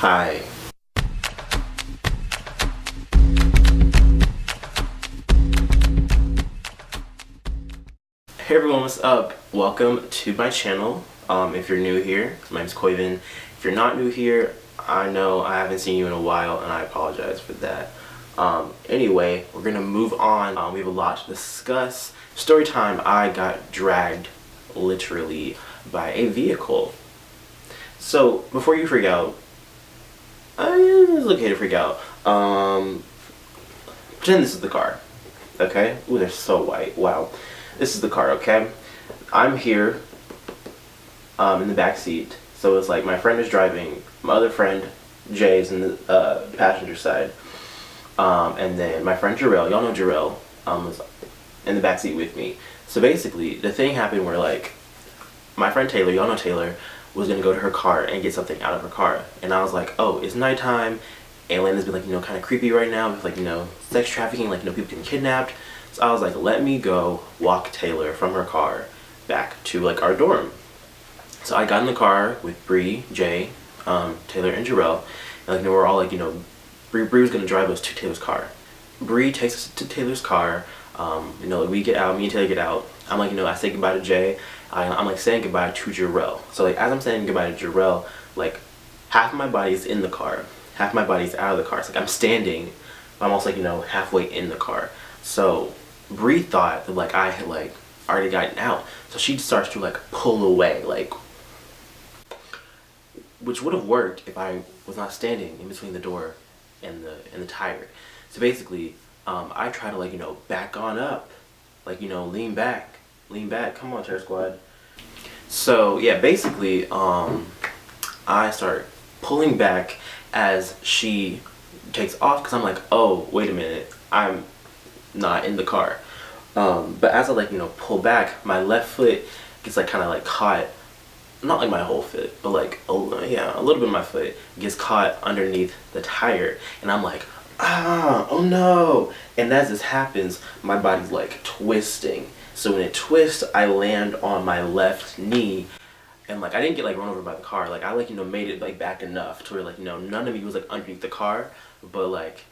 Hi. Hey everyone, what's up? Welcome to my channel. If you're new here, my name's Koivin. If you're not new here, I know I haven't seen you in a while and I apologize for that. Anyway, we're gonna move on. We have a lot to discuss. Story time. I got dragged literally by a vehicle. So before you freak out, it's okay to freak out. Pretend this is the car. Okay? Ooh, they're so white. Wow. This is the car, okay? I'm here in the back seat. So it's like my friend is driving, my other friend, Jay, is in the passenger side. And then my friend Jarrell, y'all know Jarrell, was in the back seat with me. So basically, the thing happened where like, my friend Taylor, y'all know Taylor, was gonna go to her car and get something out of her car. And I was like, oh, it's nighttime. Atlanta's been like, kind of creepy right now with like, sex trafficking, like, people getting kidnapped. So I was like, let me go walk Taylor from her car back to like our dorm. So I got in the car with Bree, Jay, Taylor, and Jarrell. And like, we're all like, Bree was gonna drive us to Taylor's car. Bree takes us to Taylor's car. We get out, me and Taylor get out. I'm like, I say goodbye to Jay. I'm like saying goodbye to Jarrell. So like, as I'm saying goodbye to Jarrell, like half of my body is in the car, half my body's out of the car. It's like I'm standing, but I'm also like, halfway in the car. So Bree thought that like I had like already gotten out. So she starts to like pull away, like, which would have worked if I was not standing in between the door and the tire. So basically, I try to like, back on up, like, lean back, come on, Terror Squad. So yeah, basically, I start pulling back as she takes off, because I'm like, oh, wait a minute, I'm not in the car. But as I like, pull back, my left foot gets like kind of like caught, not like my whole foot, but like, yeah, a little bit of my foot gets caught underneath the tire. And I'm like, oh no. And as this happens, my body's like twisting. So when it twists, I land on my left knee. And like, I didn't get like run over by the car. Like I like, made it like back enough to where like, none of me was like underneath the car, but like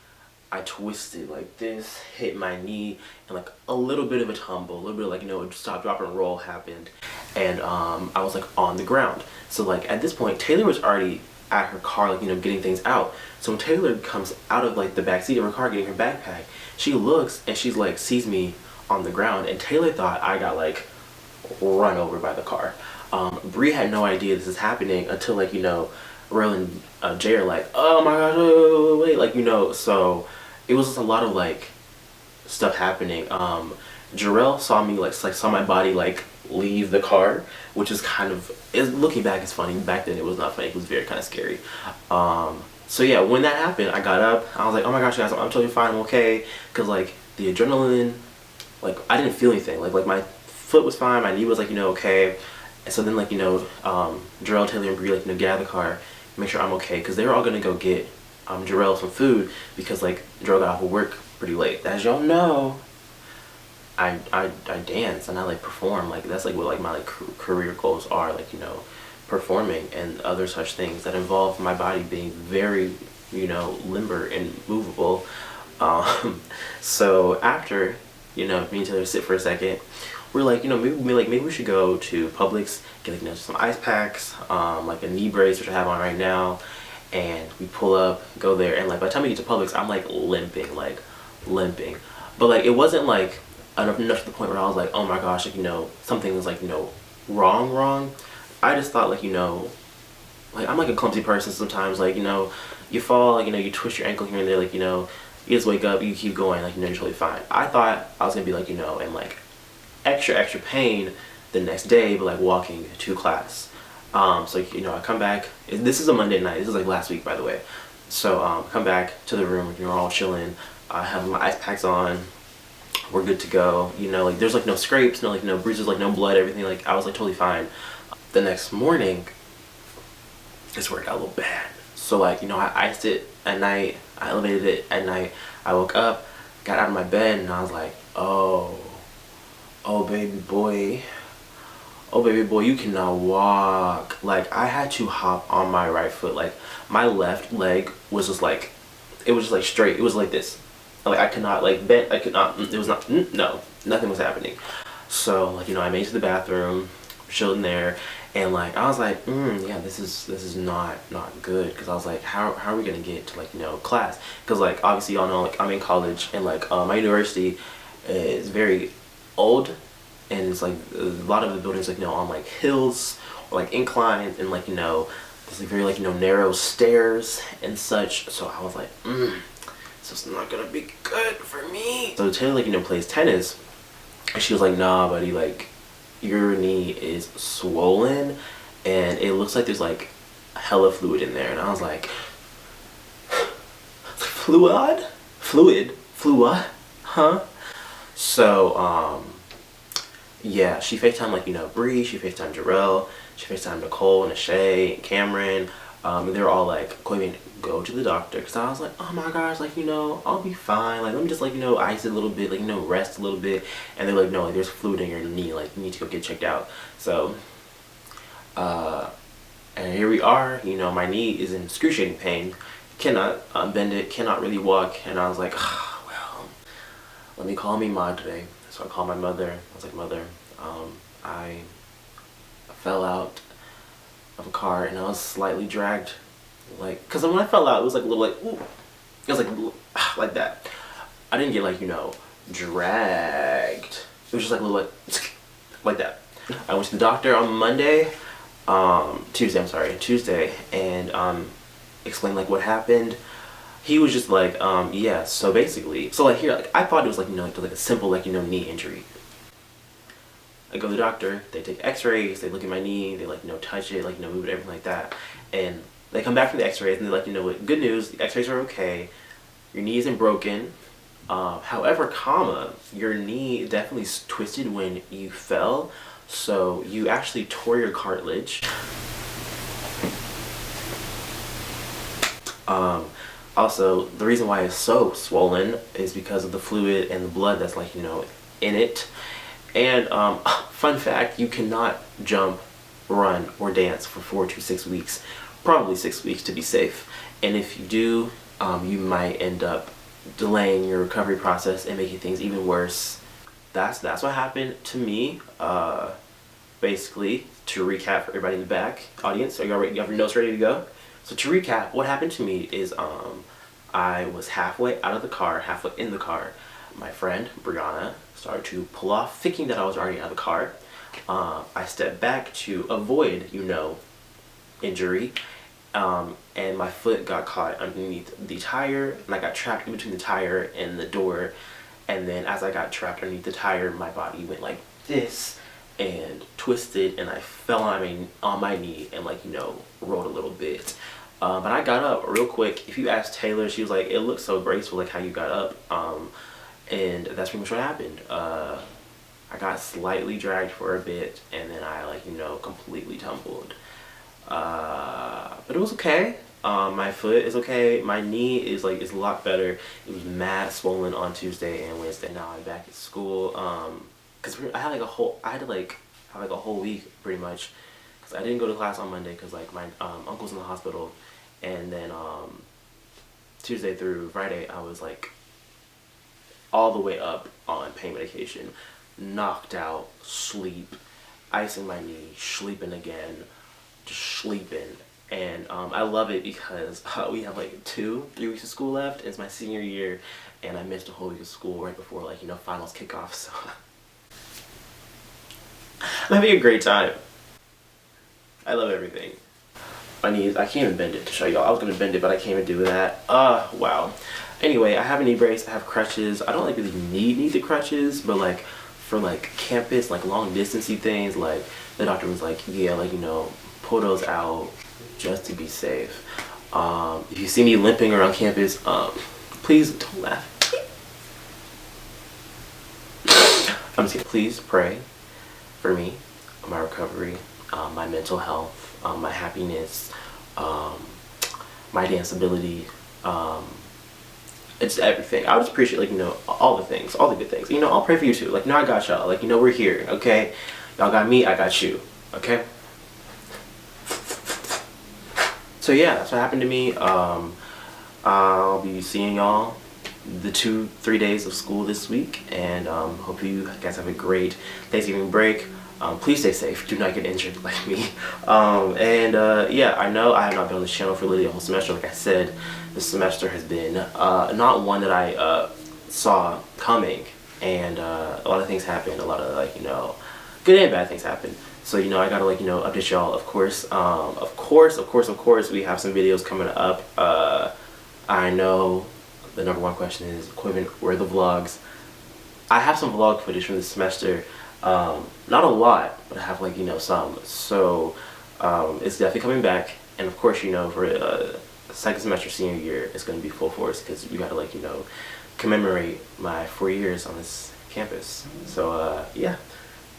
I twisted like this, hit my knee, and like a little bit of a tumble, a little bit of like, stop, drop, and roll happened. And I was like on the ground. So like at this point, Taylor was already at her car, like, getting things out. So when Taylor comes out of like the back seat of her car getting her backpack, she looks and she's like, sees me on the ground, and Taylor thought I got like run over by the car. Bree had no idea this is happening until like, Rel and Jay are like, oh my gosh, wait, like, so it was just a lot of like stuff happening. Jarrell saw me like saw my body like leave the car, which is kind of, looking back, it's funny. Back then it was not funny, it was very kind of scary. So yeah, when that happened, I got up, I was like, oh my gosh guys, I'm totally fine, I'm okay, because like the adrenaline, like I didn't feel anything, like my foot was fine, my knee was like, okay. And so then like, Jarrell, Taylor, and Bree like, get out of the car, make sure I'm okay, because they were all gonna go get Jarrell some food, because like Jarrell got off of work pretty late. As y'all know, I dance and I like perform. Like that's like what like my like career goals are, like, performing and other such things that involve my body being very, limber and movable. So after, me and Taylor sit for a second, we're like, maybe we should go to Publix, get like, some ice packs, like a knee brace, which I have on right now. And we pull up, go there, and like by the time we get to Publix, I'm like limping. But like it wasn't like enough to the point where I was like, oh my gosh, like, something was like, wrong. I just thought like, like I'm like a clumsy person sometimes, like, you fall, like, you twist your ankle here and there, like, you just wake up, you keep going, like, you're totally fine. I thought I was gonna be like, in like extra pain the next day, but like walking to class. So I come back, this is a Monday night, this is like last week by the way. So come back to the room, we're all chilling, I have my ice packs on, we're good to go, like there's like no scrapes, no like no bruises, like no blood, everything, like I was like totally fine. The next morning, this where it got a little bad. So like, I iced it at night, I elevated it at night, I woke up, got out of my bed, and I was like, oh baby boy, oh baby boy, you cannot walk. Like I had to hop on my right foot. Like my left leg was just like, it was just like straight. It was like this. Like I could not like bend. I could not. It was not. No, nothing was happening. So like, you know, I made it to the bathroom, chilled in there, and like I was like, yeah, this is not good, because I was like, how are we gonna get to like, you know, class? Because like obviously y'all know, like I'm in college, and like my university is very old, and it's like a lot of the buildings, like, you know, on like hills or like inclines, and like, you know, there's like very like, you know, narrow stairs and such. So I was like, so it's not gonna be good for me. So Taylor, like, you know, plays tennis, and she was like, nah buddy, like your knee is swollen and it looks like there's like hella fluid in there. And I was like, fluid, huh? So yeah, she FaceTimed like, you know, Bree, she FaceTimed Jarrell, she FaceTimed Nicole and Ashay and Cameron. And they were all like, Quavian, go to the doctor. Because I was like, oh my gosh, like, you know, I'll be fine. Like, let me just, like, you know, ice it a little bit, like, you know, rest a little bit. And they're like, no, like, there's fluid in your knee. Like, you need to go get checked out. So, and here we are. You know, my knee is in excruciating pain. Cannot bend it, cannot really walk. And I was like, oh, well, let me call mi madre. So I called my mother. I was like, mother, I fell out of a car and I was slightly dragged, like, because when I fell out it was like a little like, ooh, it was like that. I didn't get like, you know, dragged. It was just like a little like that. I went to the doctor on Monday, Tuesday, and explained like what happened. He was just like, yeah, so basically, so like here, like I thought it was like, you know, like a simple like, you know, knee injury. I go to the doctor, they take x-rays, they look at my knee, they like, you know, touch it, like, you know, move it, everything like that. And they come back from the x-rays and they're like, you know what, good news, the x-rays are okay, your knee isn't broken. However, your knee definitely twisted when you fell, so you actually tore your cartilage. Also, the reason why it's so swollen is because of the fluid and the blood that's like, you know, in it. And fun fact, you cannot jump, run, or dance for 4 to 6 weeks, probably 6 weeks to be safe. And if you do, you might end up delaying your recovery process and making things even worse. That's what happened to me. Basically, to recap for everybody in the back, audience, are you have your notes ready to go? So to recap, what happened to me is I was halfway out of the car, halfway in the car. My friend, Brianna, started to pull off, thinking that I was already out of the car. I stepped back to avoid, you know, injury. And my foot got caught underneath the tire, and I got trapped in between the tire and the door. And then as I got trapped underneath the tire, my body went like this and twisted, and I fell on my knee and, like, you know, rolled a little bit. But I got up real quick. If you ask Taylor, she was like, it looks so graceful, like how you got up. And that's pretty much what happened. I got slightly dragged for a bit, and then I, like, you know, completely tumbled. But it was okay. My foot is okay. My knee is like, it's a lot better. It was mad swollen on Tuesday and Wednesday. Now I'm back at school. Cause I had like a whole, I had to like have like a whole week pretty much. Cause I didn't go to class on Monday cause like my uncle's in the hospital, and then Tuesday through Friday I was like all the way up on pain medication, knocked out, sleep, icing my knee, sleeping again, just sleeping. And I love it because we have like 2-3 weeks of school left. It's my senior year, and I missed a whole week of school right before, like, you know, finals kick off. So I'm having a great time. I love everything. My knees, I can't even bend it to show y'all. I was gonna bend it, but I can't even do that. Wow. Anyway, I have a knee brace, I have crutches. I don't like really need the crutches, but like for like campus, like long distancey things, like the doctor was like, yeah, like, you know, pull those out just to be safe. If you see me limping around campus, please don't laugh. I'm just kidding. Please pray for me, my recovery, my mental health, my happiness, my dance ability, it's everything. I would just appreciate, like, you know, all the things, all the good things. You know, I'll pray for you too. Like, you know, I got y'all. Like, you know, we're here, okay? Y'all got me, I got you. Okay? So yeah, that's what happened to me. I'll be seeing y'all the 2-3 days of school this week, and hope you guys have a great Thanksgiving break. Please stay safe. Do not get injured like me. Yeah, I know I have not been on this channel for literally a whole semester. Like I said, this semester has been not one that I saw coming, and a lot of things happened. A lot of, like, you know, good and bad things happen. So, you know, I gotta, like, you know, update y'all. Of course, we have some videos coming up. I know the #1 question is, Quivin, where are the vlogs? I have some vlog footage from this semester. Not a lot, but I have, like, you know, some. So it's definitely coming back. And of course, you know, for second semester senior year, it's going to be full force, because we got to, like, you know, commemorate my 4 years on this campus. So yeah,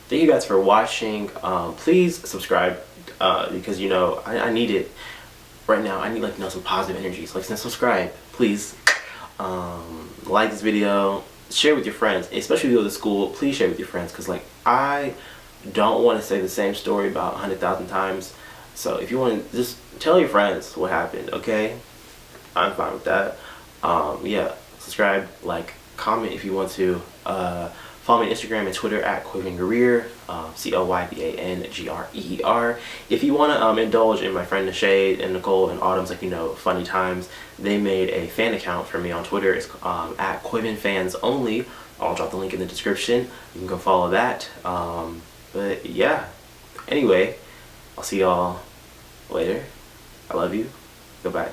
thank you guys for watching. Please subscribe, because, you know, I need it right now. I need, like, you know, some positive energy. So, like, subscribe, please. Like this video, share with your friends, especially if you go to school. Please share with your friends, because, like, I don't want to say the same story about 100,000 times. So if you want to, just tell your friends what happened, okay? I'm fine with that. Yeah, subscribe, like, comment if you want to. Follow me on Instagram and Twitter at Coyvangreer, COYVANGREER. If you want to indulge in my friend Shade and Nicole and Autumn's, like, you know, funny times, they made a fan account for me on Twitter. It's at CoyvanFansOnly. I'll drop the link in the description. You can go follow that. But yeah, anyway, I'll see y'all later. I love you. Goodbye.